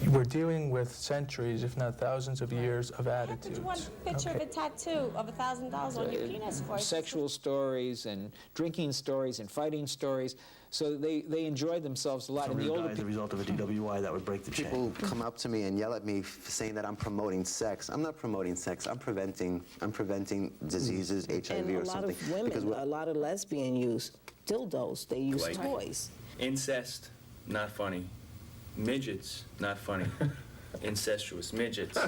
We're dealing with centuries, if not thousands of years of attitudes. What did you want a picture of a tattoo of $1,000 on your penis for? Sexual stories and drinking stories and fighting stories. So they enjoyed themselves a lot. So and the older as a result of a DWI, that would break the chain. People come up to me and yell at me saying that I'm promoting sex. I'm not promoting sex. I'm preventing diseases, HIV or something. And a lot of women, a lot of lesbian use dildos. They use toys. Incest, not funny. Midgets, not funny. Incestuous midgets.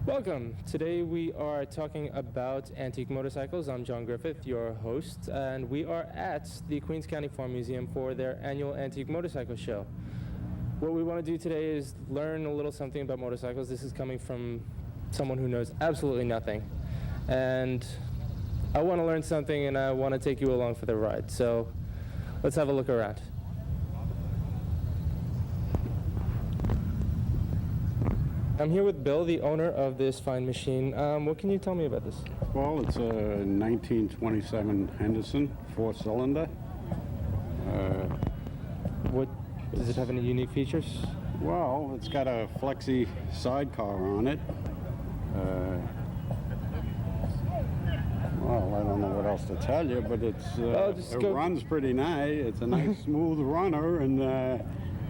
Welcome. Today we are talking about antique motorcycles. I'm Jon Griffith, your host, and we are at the Queens County Farm Museum for their annual antique motorcycle show. What we want to do today is learn a little something about motorcycles. This is coming from someone who knows absolutely nothing. And I want to learn something, and I want to take you along for the ride. So let's have a look around. I'm here with Bill, the owner of this fine machine. What can you tell me about this? Well, it's a 1927 Henderson, 4-cylinder. What does it have any unique features? Well, it's got a flexi sidecar on it. Well, I don't know what else to tell you, but it's it runs pretty nice. It's a nice, smooth runner, and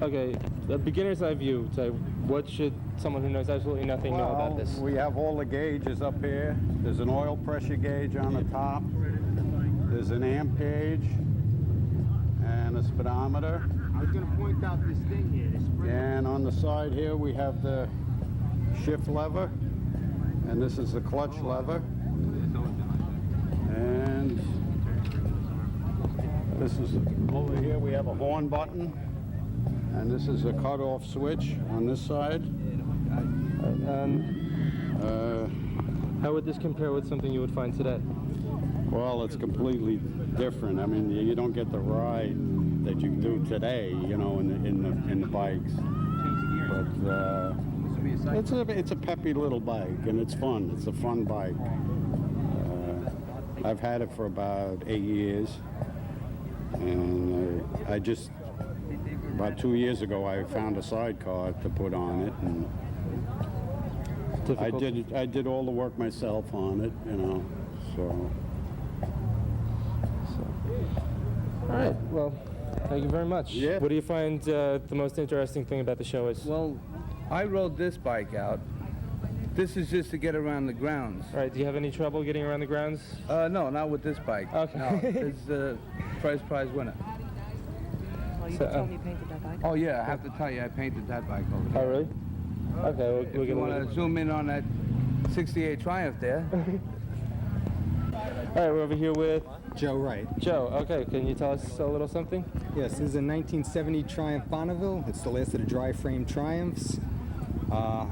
okay, the beginner's eye view. So what should someone who knows absolutely nothing know about this? We have all the gauges up here. There's an oil pressure gauge on the top. There's an amp gauge and a speedometer. I was going to point out this thing here. This and on the side here we have the shift lever, and this is the clutch lever. And this is over here we have a horn button. And this is a cutoff switch on this side. How would this compare with something you would find today? Well, it's completely different. I mean, you don't get the ride that you do today, you know, in the bikes. But it's a peppy little bike, and it's fun. It's a fun bike. I've had it for about 8 years, and about 2 years ago, I found a sidecar to put on it, and I did all the work myself on it, you know. So. All right. Well, thank you very much. Yeah. What do you find the most interesting thing about the show is? Well, I rode this bike out. This is just to get around the grounds. All right. Do you have any trouble getting around the grounds? No, not with this bike. Okay. No, it's the first prize winner. Oh, you told me you painted that bike? Oh, yeah, I have to tell you, I painted that bike over there. Oh, really? Okay, If you want to zoom in on that 68 Triumph there. All right, we're over here with Joe Wright. Joe, okay, can you tell us a little something? Yes, this is a 1970 Triumph Bonneville. It's the last of the dry frame Triumphs.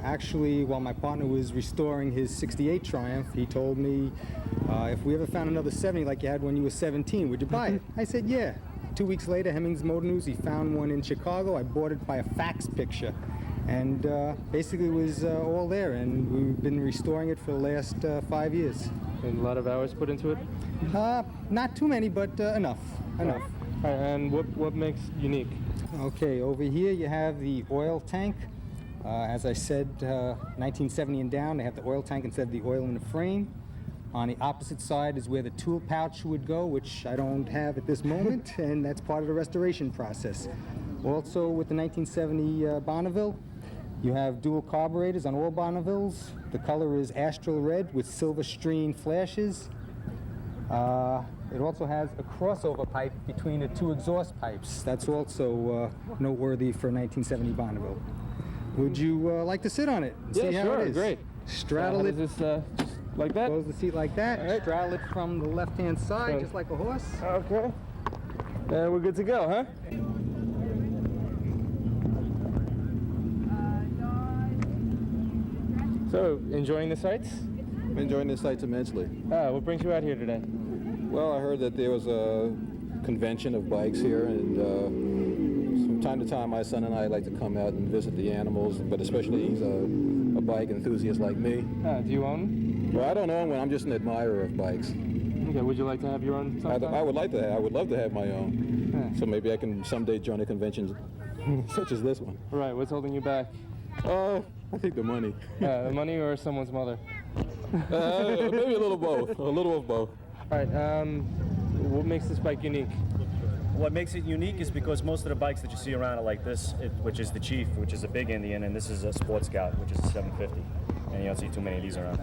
Actually, while my partner was restoring his 68 Triumph, he told me, if we ever found another 70 like you had when you were 17, would you buy it? I said, yeah. 2 weeks later, Hemmings Motor News, he found one in Chicago. I bought it by a fax picture. And basically it was all there, and we've been restoring it for the last 5 years. And a lot of hours put into it? Not too many, but enough. Enough. All right, and what makes unique? Okay, over here you have the oil tank. As I said, 1970 and down, they have the oil tank instead of the oil in the frame. On the opposite side is where the tool pouch would go, which I don't have at this moment, and that's part of the restoration process. Also, with the 1970 Bonneville, you have dual carburetors on all Bonnevilles. The color is astral red with silver screen flashes. It also has a crossover pipe between the two exhaust pipes. That's also noteworthy for a 1970 Bonneville. Would you like to sit on it and see how it is? Great. Straddle it. Just like that? Close the seat like that. Right. Straddle it from the left-hand side, just like a horse. Okay. And we're good to go, huh? So, enjoying the sights? I'm enjoying the sights immensely. What brings you out here today? Well, I heard that there was a convention of bikes here, and from time to time my son and I like to come out and visit the animals, but especially he's a bike enthusiast like me. Do you own? Well, I don't own one. I'm just an admirer of bikes. Okay, would you like to have your own sometime? I would love to have my own. So maybe I can someday join a convention such as this one. Right, what's holding you back? I think the money. The money or someone's mother? Maybe a little both, a little of both. All right, what makes this bike unique? What makes it unique is because most of the bikes that you see around are like this, which is the Chief, which is a big Indian, and this is a Sport Scout, which is a 750. And you don't see too many of these around.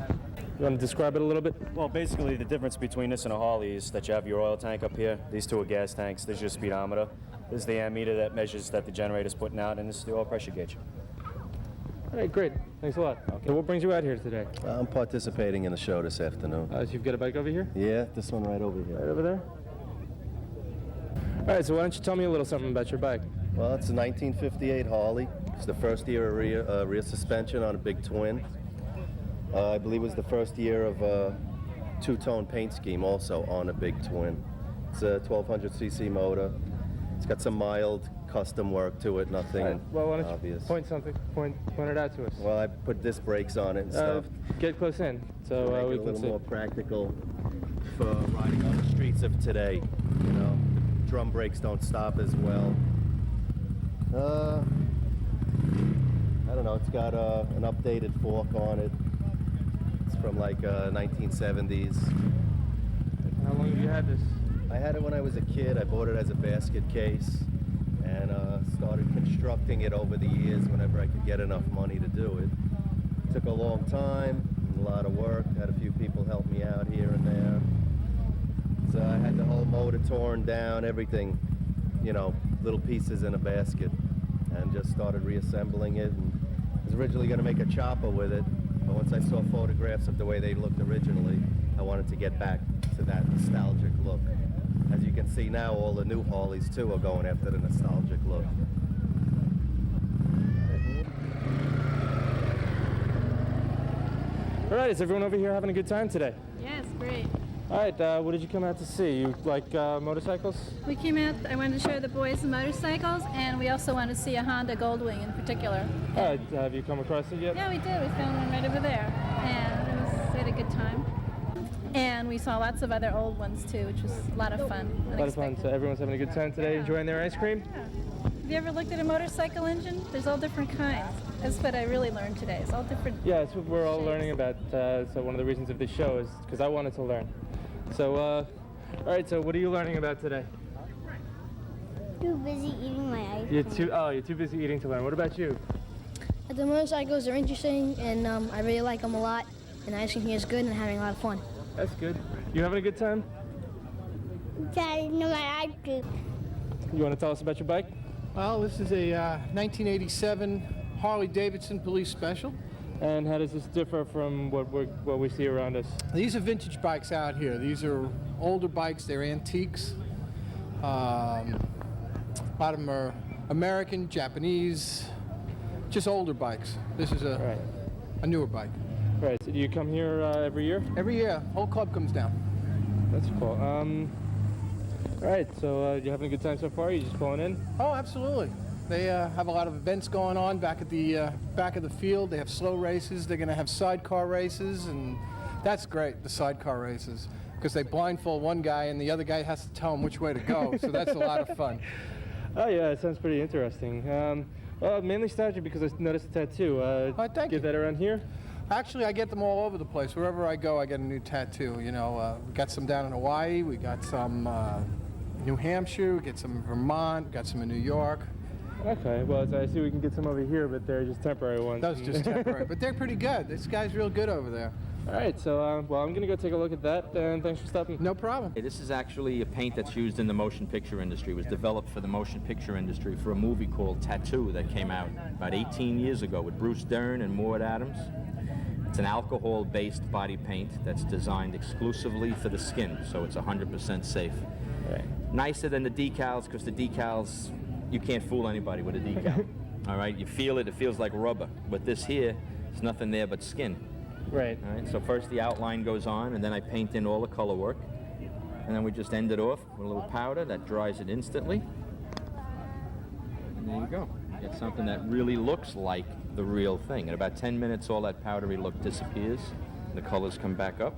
You want to describe it a little bit? Well, basically the difference between this and a Harley is that you have your oil tank up here. These two are gas tanks. This is your speedometer. This is the ammeter that measures that the generator's putting out, and this is the oil pressure gauge. All right, great. Thanks a lot. Okay. So what brings you out here today? I'm participating in the show this afternoon. So you've got a bike over here? Yeah, this one right over here. Right over there? All right, so why don't you tell me a little something about your bike? Well, it's a 1958 Harley. It's the first year of rear suspension on a big twin. I believe it was the first year of a two-tone paint scheme also on a big twin. It's a 1200cc motor. It's got some mild custom work to it, nothing right. Well, why don't obvious. You point it out to us. Well, I put disc brakes on it and stuff. Get close in so make we it a can little see. more practical for riding on the streets of today. You know, the drum brakes don't stop as well. I don't know. It's got an updated fork on it. It's from like 1970s. How long have you had this? I had it when I was a kid. I bought it as a basket case and started constructing it over the years whenever I could get enough money to do it. It took a long time, a lot of work. Had a few people help me out here and there. So I had the whole motor torn down, everything, you know, little pieces in a basket, and just started reassembling it. And I was originally going to make a chopper with it, but once I saw photographs of the way they looked originally, I wanted to get back to that nostalgic look. As you can see now, all the new Harleys too are going after the nostalgic look. All right, is everyone over here having a good time today? Yes, great. All right, what did you come out to see? You like motorcycles? We came out, I wanted to show the boys the motorcycles, and we also wanted to see a Honda Goldwing in particular. All right, have you come across it yet? Yeah, we did. We found one right over there, and we had a good time. And we saw lots of other old ones too, which was a lot of fun. A lot of fun. So everyone's having a good time today, enjoying their ice cream? Yeah. Have you ever looked at a motorcycle engine? There's all different kinds. That's what I really learned today. It's all different. Yeah, that's what we're all learning about. So one of the reasons of this show is because I wanted to learn. So, all right, so what are you learning about today? Too busy eating my ice cream. You're too busy eating to learn. What about you? The motorcycles are interesting, and I really like them a lot. And the ice cream here is good, and I'm having a lot of fun. That's good. You having a good time? Trying my ice cream. You want to tell us about your bike? Well, this is a 1987 Harley-Davidson Police Special. And how does this differ from what we see around us? These are vintage bikes out here. These are older bikes. They're antiques. A lot of them are American, Japanese, just older bikes. This is a newer bike. Right. So do you come here every year? Every year. Whole club comes down. That's cool. All right. So you having a good time so far? You just pulling in? Oh, absolutely. They have a lot of events going on back at the back of the field. They have slow races. They're going to have sidecar races, and that's great, the sidecar races, because they blindfold one guy and the other guy has to tell him which way to go. So that's a lot of fun. Oh yeah, it sounds pretty interesting. Well, mainly stopped you because I noticed a tattoo. Thank you. Get that around here? Actually, I get them all over the place. Wherever I go, I get a new tattoo. You know, we got some down in Hawaii. We got some New Hampshire. We get some in Vermont. Got some in New York. Okay, well, so I see we can get some over here, but they're just temporary ones. Those are just temporary, but they're pretty good. This guy's real good over there. All right, so, well, I'm going to go take a look at that, and thanks for stopping. No problem. This is actually a paint that's used in the motion picture industry. It was developed for the motion picture industry for a movie called Tattoo that came out about 18 years ago with Bruce Dern and Maude Adams. It's an alcohol-based body paint that's designed exclusively for the skin, so it's 100% safe. Right. Nicer than the decals, because the decals, you can't fool anybody with a decal. All right, you feel it, it feels like rubber. But this here, there's nothing there but skin. Right. All right, so first the outline goes on, and then I paint in all the color work. And then we just end it off with a little powder that dries it instantly. And there you go. You get something that really looks like the real thing. In about 10 minutes, all that powdery look disappears. The colors come back up,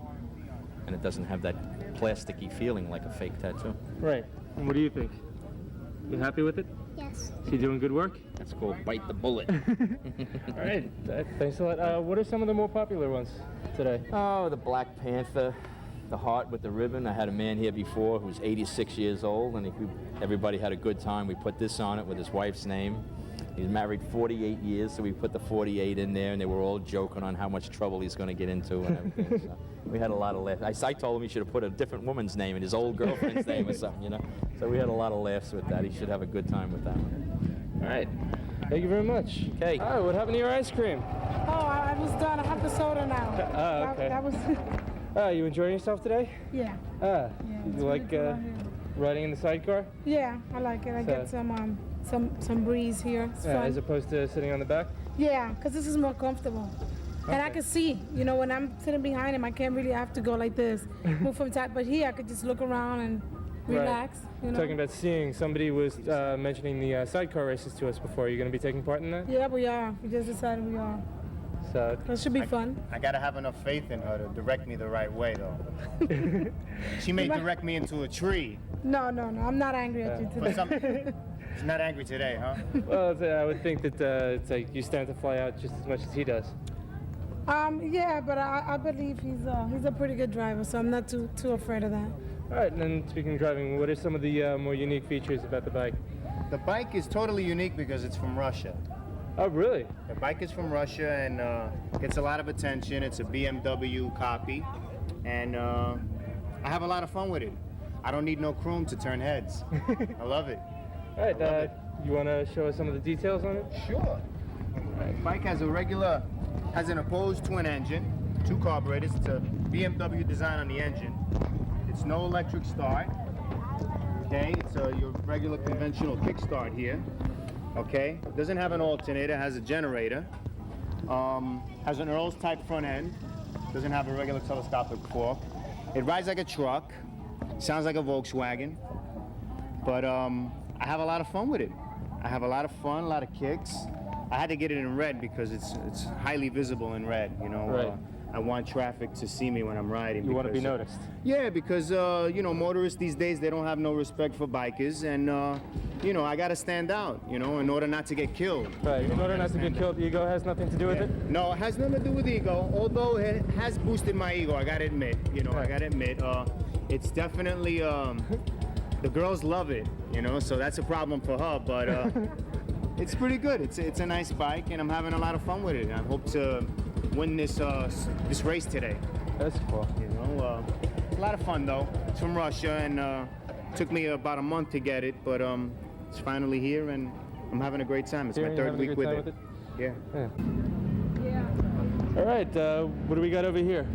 and it doesn't have that plasticky feeling like a fake tattoo. Right. And what do you think? You happy with it? Yes. Is he doing good work? That's called bite the bullet. All right, thanks a lot. What are some of the more popular ones today? Oh, the Black Panther, the heart with the ribbon. I had a man here before who was 86 years old, and everybody had a good time. We put this on it with his wife's name. He's married 48 years, so we put the 48 in there, and they were all joking on how much trouble he's going to get into and everything. So we had a lot of laughs. I told him he should have put a different woman's name and his old girlfriend's name or something, you know. So we had a lot of laughs with that. He should have a good time with that one. All right. Thank you very much. Okay. All right, what happened to your ice cream? Oh, I was done. I have the soda now. Oh, okay. That was. You enjoying yourself today? Yeah. You like riding in the sidecar? Yeah, I like it. I get some breeze here. It's fun. As opposed to sitting on the back? Yeah, because this is more comfortable. Okay. And I can see, you know, when I'm sitting behind him, I can't really have to go like this, move from side. But here, I could just look around and relax. Right. You know? Talking about seeing, somebody was mentioning the sidecar races to us before. Are you going to be taking part in that? Yeah, we are. We just decided we are. So it should be fun. I gotta have enough faith in her to direct me the right way, though. She may direct me into a tree. No, I'm not angry at you today. She's not angry today, huh? Well, I would think that it's like you stand to fly out just as much as he does. Yeah, but I believe he's a pretty good driver, so I'm not too afraid of that. All right, and then speaking of driving, what are some of the more unique features about the bike? The bike is totally unique because it's from Russia. Oh, really? The bike is from Russia and gets a lot of attention. It's a BMW copy, and I have a lot of fun with it. I don't need no chrome to turn heads. I love it. All right, you want to show us some of the details on it? Sure. The bike has an opposed twin engine, 2 carburetors. It's a BMW design on the engine. It's no electric start. Okay, it's your regular conventional kickstart here. Okay, doesn't have an alternator, has a generator. Has an Earl's type front end. Doesn't have a regular telescopic fork. It rides like a truck. Sounds like a Volkswagen. But I have a lot of fun with it. I have a lot of fun, a lot of kicks. I had to get it in red because it's highly visible in red, you know. Right. I want traffic to see me when I'm riding. You want to be noticed. Yeah, because, you know, motorists these days, they don't have no respect for bikers. And, you know, I got to stand out, you know, in order not to get killed. Right, in order not to get killed, ego has nothing to do with it? No, it has nothing to do with ego, although it has boosted my ego, I got to admit. You know, I got to admit. It's definitely, the girls love it, you know, so that's a problem for her. But it's pretty good. It's a nice bike, and I'm having a lot of fun with it. I hope to win this race today. That's cool. You know, a lot of fun though. It's from Russia, and took me about a month to get it, but it's finally here, and I'm having a great time. It's my third week with it. Yeah. All right, what do we got over here?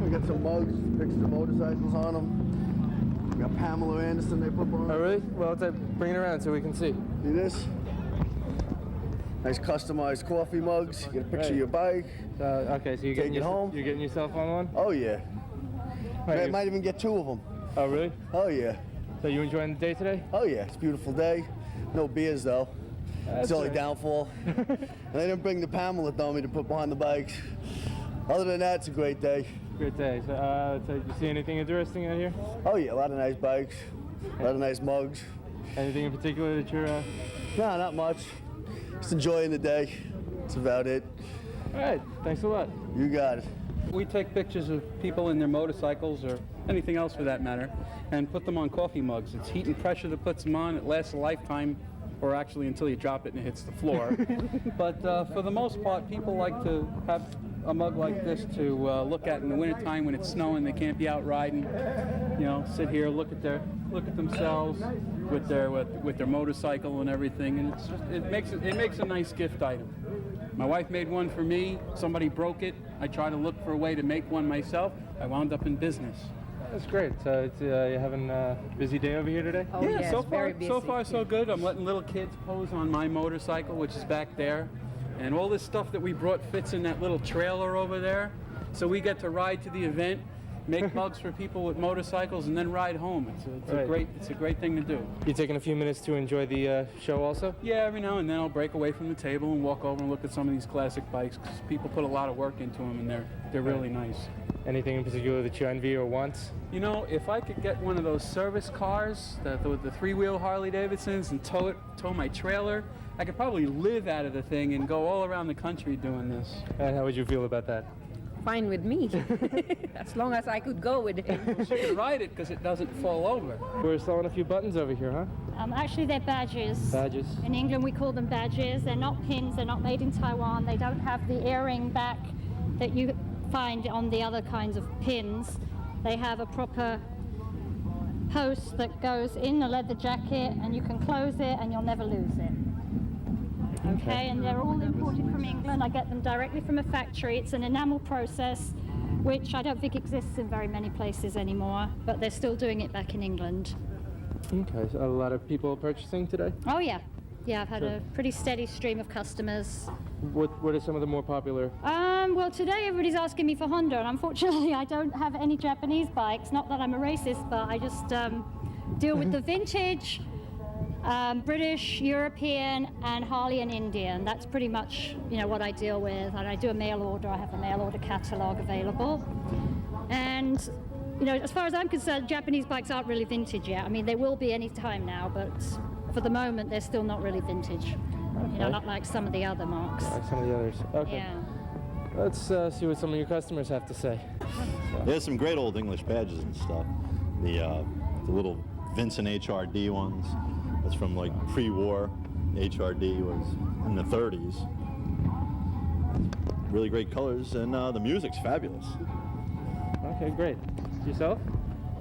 We got some mugs, pictures of motorcycles on them. We got Pamela Anderson they put on. Oh, really? Well, bring it around so we can see. See this? Nice customized coffee mugs. You get a picture of your bike. Okay, so you're getting home. You're getting yourself on one? Oh yeah. Right, Might even get 2 of them. Oh really? Oh yeah. So you enjoying the day today? Oh yeah, it's a beautiful day. No beers though. It's the only downfall. And they didn't bring the Pamela dummy to put behind the bikes. Other than that, it's a great day. Great day. So, you see anything interesting out here? Oh yeah, a lot of nice bikes, a lot of nice mugs. Anything in particular that you're? No, not much. Just enjoying the day. That's about it. All right, thanks a lot. You got it. We take pictures of people in their motorcycles or anything else for that matter and put them on coffee mugs. It's heat and pressure that puts them on. It lasts a lifetime, or actually until you drop it and it hits the floor. But for the most part, people like to have a mug like this to look at in the wintertime when it's snowing, they can't be out riding. You know, sit here, look at themselves with their motorcycle and everything, and it's just, it makes a nice gift item. My wife made one for me. Somebody broke it. I tried to look for a way to make one myself. I wound up in business. That's great. So you're having a busy day over here today? Oh, yeah, so far so good. I'm letting little kids pose on my motorcycle, which is back there. And all this stuff that we brought fits in that little trailer over there. So we get to ride to the event make mugs for people with motorcycles, and then ride home. It's a great thing to do. You taking a few minutes to enjoy the show also? Yeah, every now and then I'll break away from the table and walk over and look at some of these classic bikes, because people put a lot of work into them, and they're really nice. Anything in particular that you envy or want? You know, if I could get one of those service cars, the three-wheel Harley Davidsons, and tow my trailer, I could probably live out of the thing and go all around the country doing this. And how would you feel about that? Fine with me, as long as I could go with it. Well, she could ride it because it doesn't fall over. We're selling a few buttons over here, huh? Actually, they're badges. Badges. In England, we call them badges. They're not pins. They're not made in Taiwan. They don't have the earring back that you find on the other kinds of pins. They have a proper post that goes in the leather jacket, and you can close it, and you'll never lose it. Okay, and they're all imported from England. I get them directly from a factory. It's an enamel process, which I don't think exists in very many places anymore, but they're still doing it back in England. Okay, so a lot of people purchasing today? Oh yeah. Yeah, I've had a pretty steady stream of customers. What are some of the more popular? Well, today everybody's asking me for Honda, and unfortunately I don't have any Japanese bikes. Not that I'm a racist, but I just deal with the vintage, British, European, and Harley and Indian. That's pretty much, what I deal with. And I do a mail order. I have a mail order catalog available. And, as far as I'm concerned, Japanese bikes aren't really vintage yet. I mean, they will be any time now, but for the moment, they're still not really vintage. Okay. Not like some of the other marks. Like some of the others. Okay. Yeah. Let's see what some of your customers have to say. There's some great old English badges and stuff. The little Vincent HRD ones. That's from like pre-war. HRD was in the 30s. Really great colors, and the music's fabulous. Okay, great. Yourself?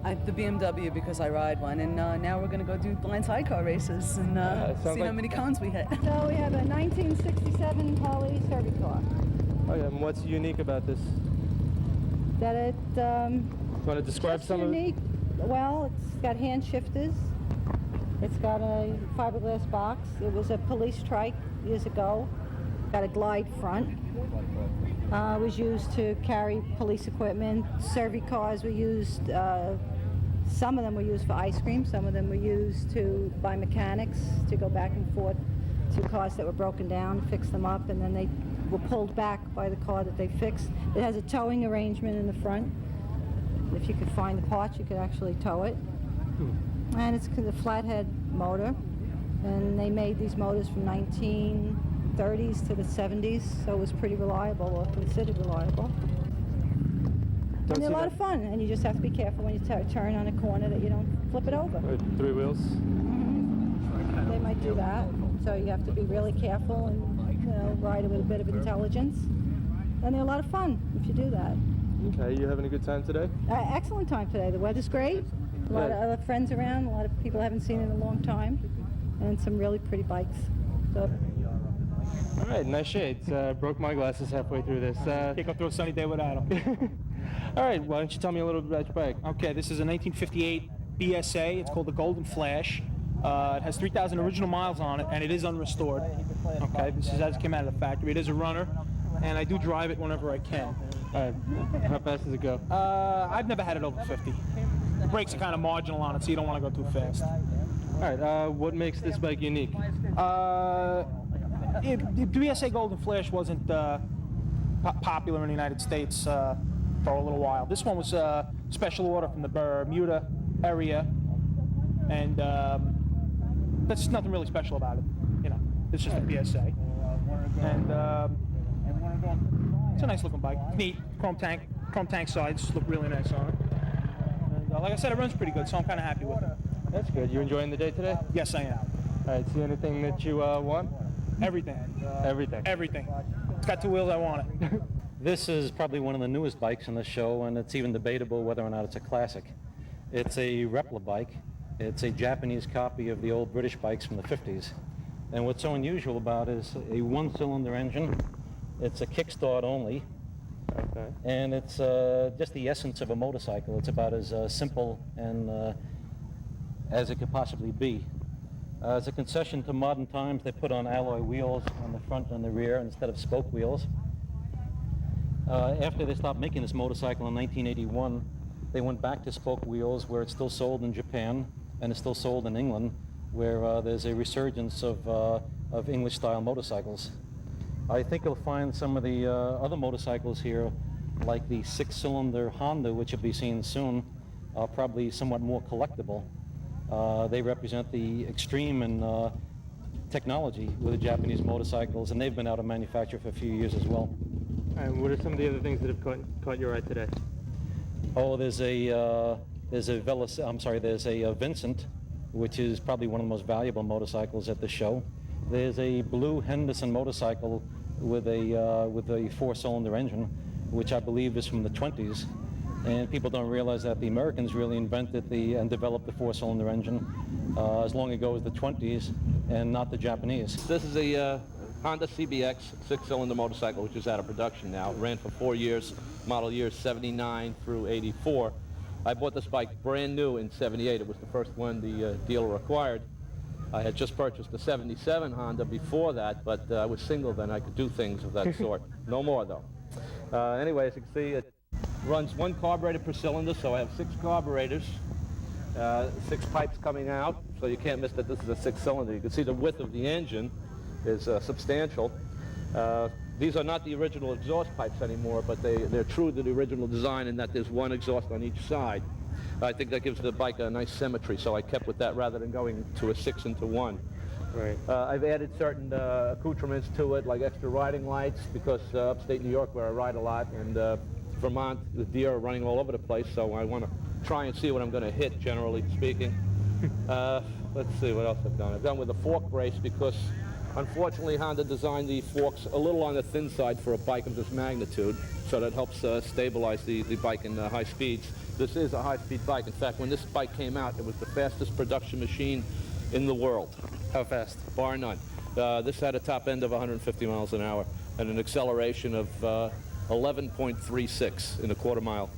I have the BMW because I ride one, and now we're going to go do blind sidecar races and see how many cons we hit. So we have a 1967 Harley Servicar. Oh yeah, and what's unique about this? That it, Want to describe some unique. Well, it's got hand shifters. It's got a fiberglass box. It was a police trike years ago. Got a glide front. It was used to carry police equipment. Service cars were used. Some of them were used for ice cream. Some of them were used by mechanics to go back and forth to cars that were broken down, fix them up, and then they were pulled back by the car that they fixed. It has a towing arrangement in the front. If you could find the parts, you could actually tow it. And it's a flathead motor, and they made these motors from 1930s to the 70s, so it was pretty reliable, or considered reliable. And they're a lot of fun, and you just have to be careful when you turn on a corner that you don't flip it over. With 3 wheels? Mm-hmm. They might do that, so you have to be really careful and ride it with a bit of intelligence. And they're a lot of fun if you do that. Okay, you having a good time today? Excellent time today. The weather's great. A lot of other friends around, a lot of people I haven't seen in a long time, and some really pretty bikes. So. All right, nice shades. Broke my glasses halfway through this. Can't go through a sunny day without them. All right, why don't you tell me a little bit about your bike? Okay, this is a 1958 BSA. It's called the Golden Flash. It has 3,000 original miles on it, and it is unrestored. Okay, this is as it came out of the factory. It is a runner, and I do drive it whenever I can. All right, how fast does it go? I've never had it over 50. The brakes are kind of marginal on it, so you don't want to go too fast. All right, what makes this bike unique? The BSA Golden Flash wasn't popular in the United States for a little while. This one was a special order from the Bermuda area, and there's nothing really special about it. It's just a BSA. And it's a nice looking bike. It's neat. Chrome tank sides look really nice on it. And like I said, it runs pretty good, so I'm kind of happy with it. That's good. You enjoying the day today? Yes, I am. All right, see anything that you want? Everything. Everything. Everything. It's got 2 wheels, I want it. This is probably one of the newest bikes in the show, and it's even debatable whether or not it's a classic. It's a replica bike. It's a Japanese copy of the old British bikes from the 50s. And what's so unusual about it is a 1-cylinder engine. It's a kickstart only. Okay. And it's just the essence of a motorcycle. It's about as simple and as it could possibly be. As a concession to modern times, they put on alloy wheels on the front and the rear instead of spoke wheels. After they stopped making this motorcycle in 1981, They went back to spoke wheels where it's still sold in Japan and it's still sold in England, where there's a resurgence of English-style motorcycles. I think you'll find some of the other motorcycles here, like the 6-cylinder Honda, which you'll be seeing soon, are probably somewhat more collectible. They represent the extreme in technology with the Japanese motorcycles, and they've been out of manufacture for a few years as well. And what are some of the other things that have caught your eye today? Oh, there's a Vincent, which is probably one of the most valuable motorcycles at the show. There's a blue Henderson motorcycle with a 4-cylinder engine, which I believe is from the 20s. And people don't realize that the Americans really invented and developed the 4-cylinder engine as long ago as the 20s, and not the Japanese. This is a Honda CBX 6-cylinder motorcycle, which is out of production now. It ran for 4 years, model years 79 through 84. I bought this bike brand new in 78. It was the first one the dealer acquired. I had just purchased the 77 Honda before that, but I was single then. I could do things of that sort. No more, though. Anyway, as you can see, it runs 1 carburetor per cylinder, so I have 6 carburetors, 6 pipes coming out, so you can't miss that this is a 6-cylinder. You can see the width of the engine is substantial. These are not the original exhaust pipes anymore, but they're true to the original design in that there's 1 exhaust on each side. I think that gives the bike a nice symmetry, so I kept with that rather than going to a 6 into 1. Right. I've added certain accoutrements to it, like extra riding lights, because upstate New York, where I ride a lot, and Vermont, the deer are running all over the place, so I want to try and see what I'm going to hit, generally speaking. Let's see what else I've done. I've done with a fork brace because, unfortunately, Honda designed the forks a little on the thin side for a bike of this magnitude, so that helps stabilize the bike in high speeds. This is a high-speed bike. In fact, when this bike came out, it was the fastest production machine in the world. How fast? Bar none. This had a top end of 150 miles an hour and an acceleration of 11.36 in a quarter mile.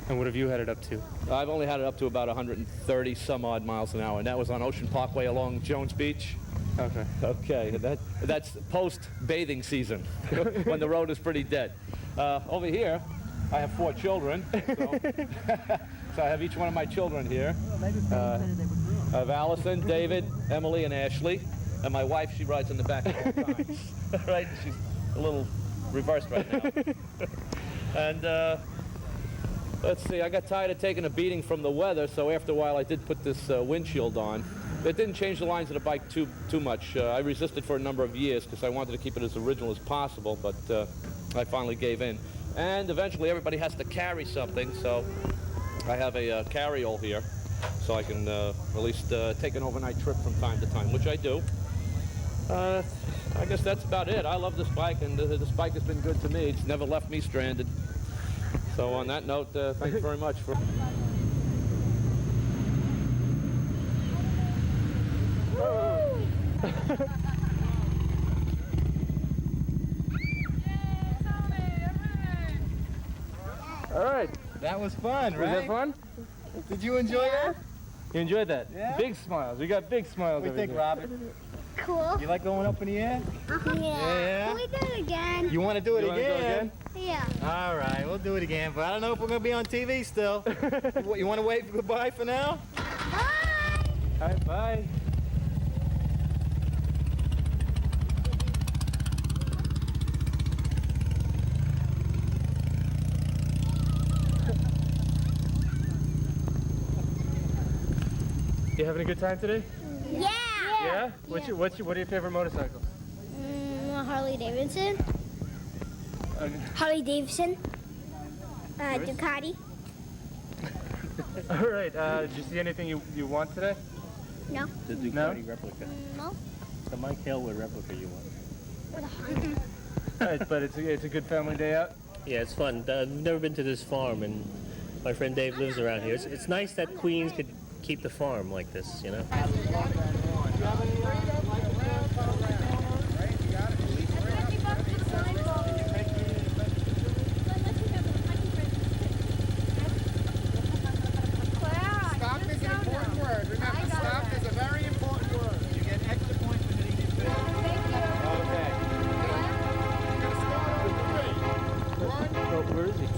And what have you had it up to? I've only had it up to about 130 some odd miles an hour, and that was on Ocean Parkway along Jones Beach. Okay. Okay, that's post-bathing season, when the road is pretty dead. Over here, I have 4 children, so I have each one of my children here. I have Allison, David, Emily, and Ashley, and my wife, she rides in the back at all times. Right? She's a little reversed right now. And let's see, I got tired of taking a beating from the weather, so after a while I did put this windshield on. It didn't change the lines of the bike too much. I resisted for a number of years because I wanted to keep it as original as possible, but I finally gave in. And eventually everybody has to carry something, so I have a carry-all here, so I can at least take an overnight trip from time to time, which I do. I guess that's about it. I love this bike, and this bike has been good to me. It's never left me stranded. So on that note, thank you very much for... All right. That was fun, right? Was that fun? Did you enjoy that? You enjoyed that? Yeah. Big smiles. We got big smiles. What do you think, Robert? Cool. You like going up in the air? Yeah. Can we do it again? You want to do it You wanna again? go Yeah. All right, we'll do it again, but I don't know if we're going to be on TV still. You want to wave goodbye for now? Bye. All right, bye. You having a good time today? Yeah. Yeah? What are your favorite motorcycles? Harley Davidson. Harley Davidson. Ducati. All right. Did you see anything you want today? No. The Ducati replica. No. The Mike Hailwood replica you want. All right, but it's a good family day out? Yeah, it's fun. We've never been to this farm, and my friend Dave lives around here. It's nice that Queens could keep the farm like this, you know? Stop is an important word. Remember, stop is a very important word. You get extra points for hitting your field. Okay. You're going to start on 3. 1, Oh, where is he? 2,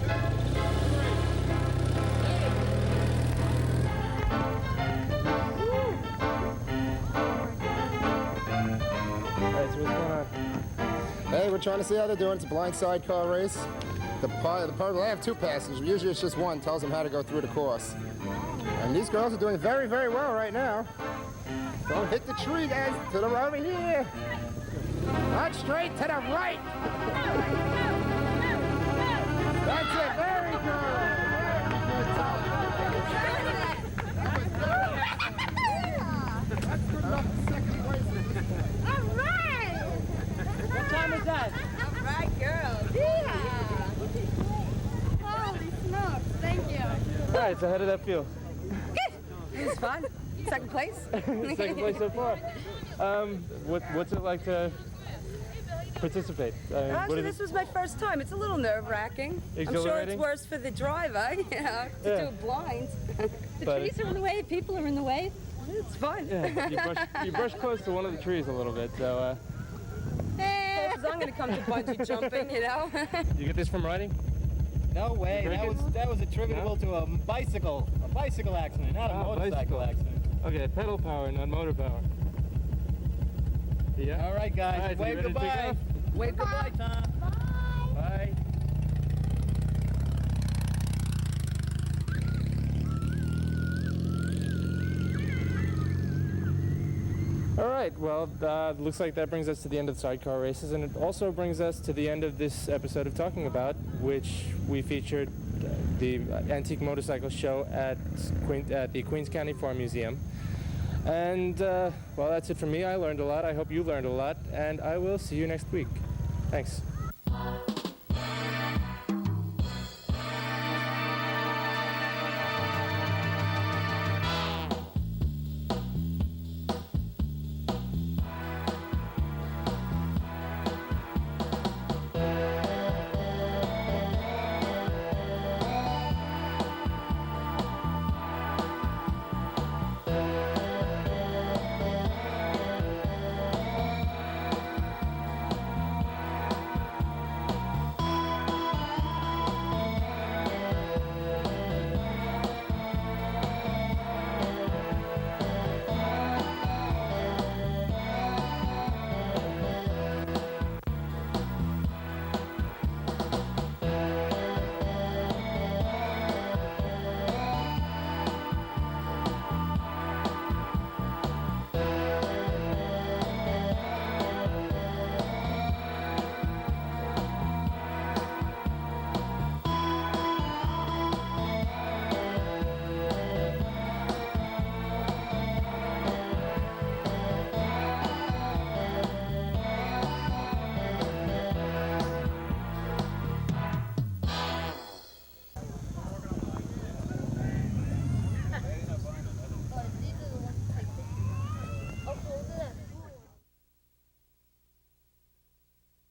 3. Hey, we're trying to see how they're doing. It's a blind sidecar race. The they have 2 passengers. Usually it's just one. Tells them how to go through the course. And these girls are doing very, very well right now. Don't hit the tree, guys. To the over here. Not straight to the right. That's it. Very good. That's good enough for second place. All right. What time is that? All right, girls. Yeah. Holy smokes. Thank you. All right, so how did that feel? It was fun. Second place. Second place so far. What's it like to participate? Actually, this was my first time. It's a little nerve-wracking. I'm sure it's Exhilarating? worse for the driver, to Yeah. do it blind. The But- trees are in the way, people are in the way. It's fun. Yeah, you brush close to one of the trees a little bit, so Because I'm going to come to bungee jumping, you know? you get this from riding? No way. Drink That was attributable to a bicycle accident, not a motorcycle accident. Okay, pedal power, not motor power. Yeah. All right, guys. All right, so you Wave ready to take goodbye. off? Wave goodbye, Tom. Bye. All right, well, looks like that brings us to the end of the sidecar races, and it also brings us to the end of this episode of Talking About, which we featured the antique motorcycle show at the Queens County Farm Museum. And, well, that's it for me. I learned a lot. I hope you learned a lot, and I will see you next week. Thanks.